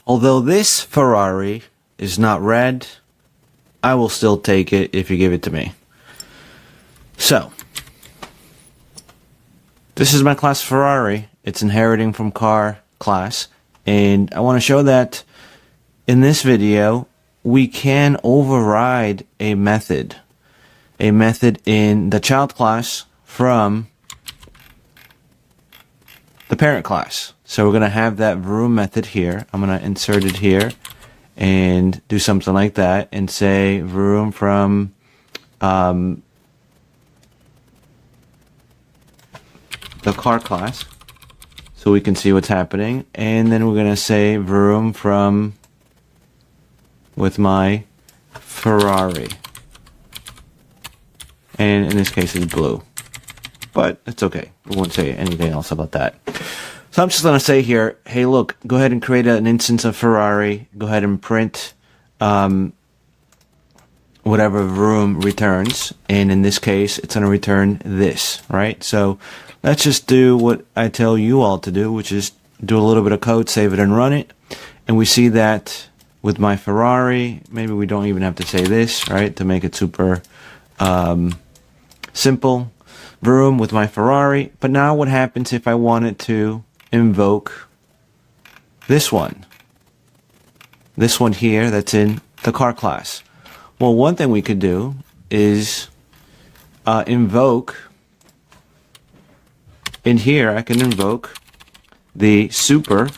Although this Ferrari is not red, I will still take it if you give it to me. So, this is my class Ferrari. It's inheriting from car class. And I want to show that in this video, we can override a method in the child class from the parent class. So we're going to have that room method here. I'm going to insert it here and do something like that and say room from the car class so we can see what's happening. And then we're going to say room from with my Ferrari. And in this case it's blue. But it's okay. We won't say anything else about that. So I'm just going to say here, hey, look, go ahead and create an instance of Ferrari. Go ahead and print whatever room returns. And in this case, it's going to return this, right? So let's just do what I tell you all to do, which is do a little bit of code, save it and run it. And we see that with my Ferrari, maybe we don't even have to say this, right, to make it super simple. Room with my Ferrari. But now what happens if I wanted to invoke this one here that's in the car class? Well, one thing we could do is invoke in here. I can invoke the super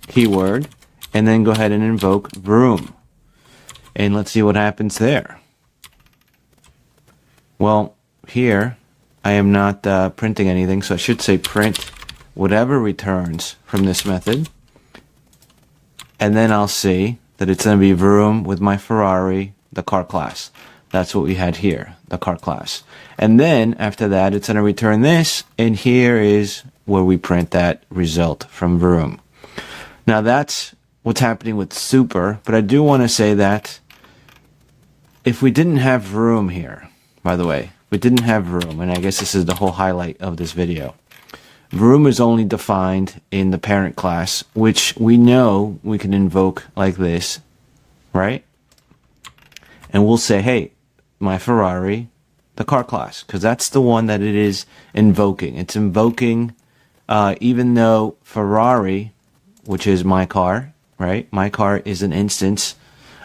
keyword and then go ahead and invoke room, and let's see what happens there. Well, here I am not printing anything, so I should say print whatever returns from this method, and then I'll see that it's going to be room with my Ferrari, the car class. That's what we had here, the car class. And then after that, it's going to return this, and here is where we print that result from room. Now that's what's happening with super, but I do want to say that if we didn't have room here, by the way, we didn't have room, and I guess this is the whole highlight of this video. Room is only defined in the parent class, which we know we can invoke like this, right? And we'll say, hey, my Ferrari, the car class, because that's the one that it is invoking. It's invoking, even though Ferrari, which is my car, right? My car is an instance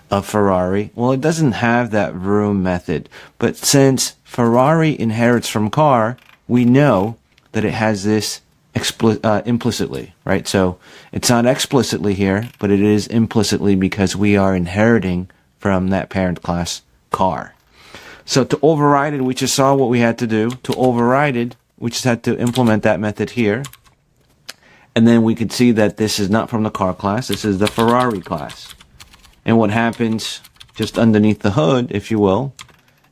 of Ferrari. Well, it doesn't have that room method, but since Ferrari inherits from car, we know that it has this implicitly, right? So it's not explicitly here, but it is implicitly because we are inheriting from that parent class car. So to override it, we just saw what we had to do. To override it, we just had to implement that method here. And then we could see that this is not from the car class. This is the Ferrari class. And what happens just underneath the hood, if you will,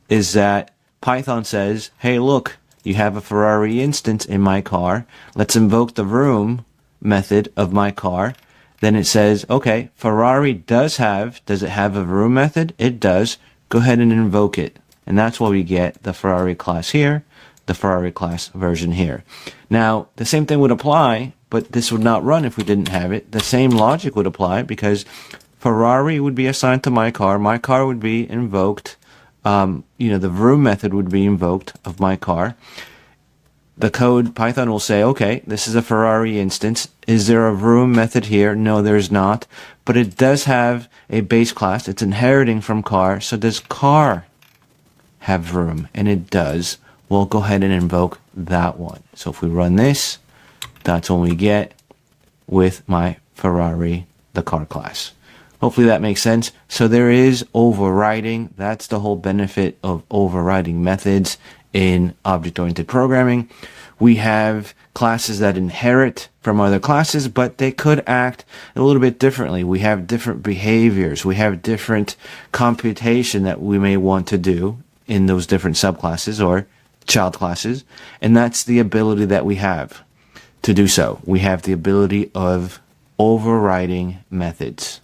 is that Python says, hey, look, you have a Ferrari instance in my car. Let's invoke the room method of my car. Then it says, okay, Ferrari does it have a room method? It does. Go ahead and invoke it. And that's why we get the Ferrari class here, the Ferrari class version here. Now, the same thing would apply, but this would not run if we didn't have it. The same logic would apply because Ferrari would be assigned to my car. My car would be invoked. The room method would be invoked of my car. The code, Python will say, okay, this is a Ferrari instance. Is there a room method here? No, there's not. But it does have a base class. It's inheriting from car. So does car have room? And it does. We'll go ahead and invoke that one. So if we run this, that's what we get with my Ferrari, the car class. Hopefully that makes sense. So there is overriding. That's the whole benefit of overriding methods in object-oriented programming. We have classes that inherit from other classes, but they could act a little bit differently. We have different behaviors. We have different computation that we may want to do in those different subclasses or child classes. And that's the ability that we have to do so. We have the ability of overriding methods.